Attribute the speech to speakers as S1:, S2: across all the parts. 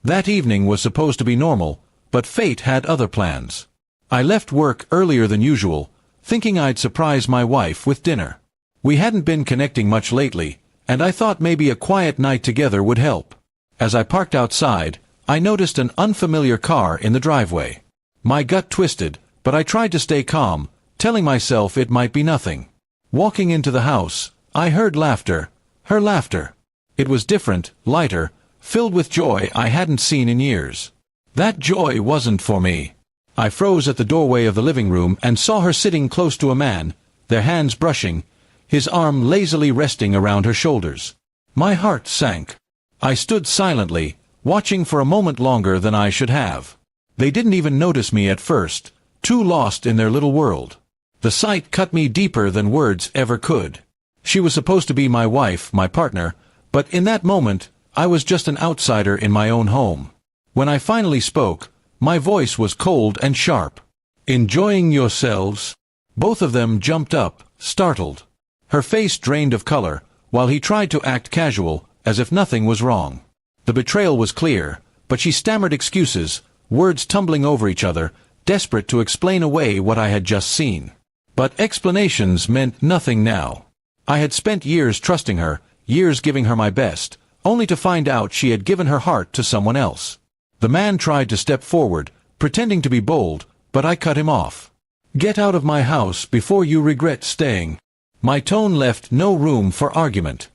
S1: That evening was supposed to be normal, but fate had other plans. I left work earlier than usual, thinking I'd surprise my wife with dinner. We hadn't been connecting much lately, and I thought maybe a quiet night together would help. As I parked outside, I noticed an unfamiliar car in the driveway. My gut twisted, but I tried to stay calm, telling myself it might be nothing. Walking into the house, I heard laughter, her laughter. It was different, lighter, filled with joy I hadn't seen in years. That joy wasn't for me. I froze at the doorway of the living room and saw her sitting close to a man, their hands brushing, his arm lazily resting around her shoulders. My heart sank. I stood silently, watching for a moment longer than I should have. They didn't even notice me at first, too lost in their little world. The sight cut me deeper than words ever could. She was supposed to be my wife, my partner, but in that moment, I was just an outsider in my own home. When I finally spoke, my voice was cold and sharp. "Enjoying yourselves?" Both of them jumped up, startled. Her face drained of color, while he tried to act casual, as if nothing was wrong. The betrayal was clear, but she stammered excuses, words tumbling over each other, desperate to explain away what I had just seen. But explanations meant nothing now. I had spent years trusting her, years giving her my best, only to find out she had given her heart to someone else. The man tried to step forward, pretending to be bold, but I cut him off. "Get out of my house before you regret staying." My tone left no room for argument.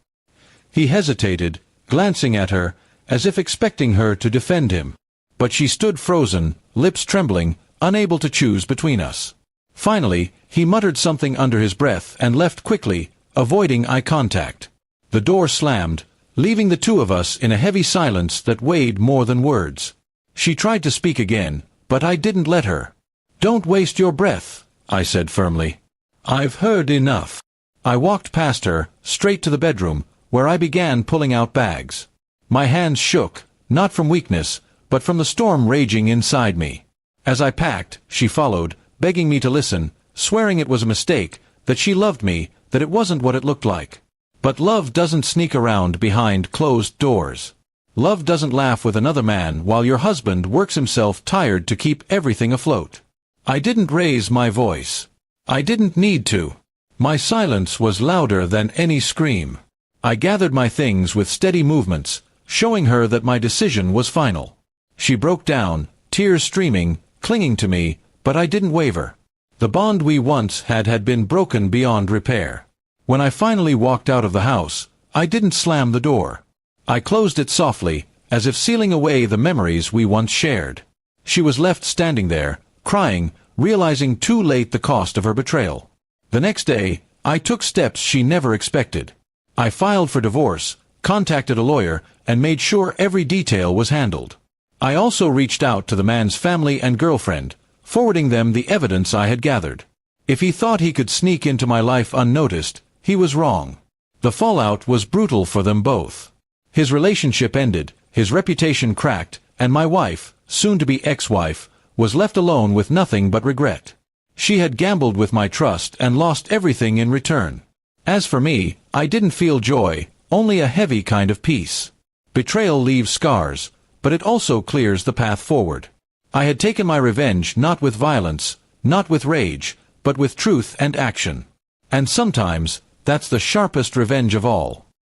S1: He hesitated, glancing at her, as if expecting her to defend him. But she stood frozen, lips trembling, unable to choose between us. Finally, he muttered something under his breath and left quickly, avoiding eye contact. The door slammed, leaving the two of us in a heavy silence that weighed more than words. She tried to speak again, but I didn't let her. "Don't waste your breath," I said firmly. "I've heard enough." I walked past her, straight to the bedroom, where I began pulling out bags. My hands shook, not from weakness, but from the storm raging inside me. As I packed, she followed, begging me to listen, swearing it was a mistake, that she loved me, that it wasn't what it looked like. But love doesn't sneak around behind closed doors. Love doesn't laugh with another man while your husband works himself tired to keep everything afloat. I didn't raise my voice. I didn't need to. My silence was louder than any scream. I gathered my things with steady movements, showing her that my decision was final. She broke down, tears streaming, clinging to me, but I didn't waver. The bond we once had been broken beyond repair. When I finally walked out of the house, I didn't slam the door. I closed it softly, as if sealing away the memories we once shared. She was left standing there, crying, realizing too late the cost of her betrayal. The next day, I took steps she never expected. I filed for divorce, contacted a lawyer, and made sure every detail was handled. I also reached out to the man's family and girlfriend, forwarding them the evidence I had gathered. If he thought he could sneak into my life unnoticed, he was wrong. The fallout was brutal for them both. His relationship ended, his reputation cracked, and my wife, soon-to-be ex-wife, was left alone with nothing but regret. She had gambled with my trust and lost everything in return. As for me, I didn't feel joy, only a heavy kind of peace. Betrayal leaves scars, but it also clears the path forward. I had taken my revenge not with violence, not with rage, but with truth and action. And sometimes, that's the sharpest revenge of all.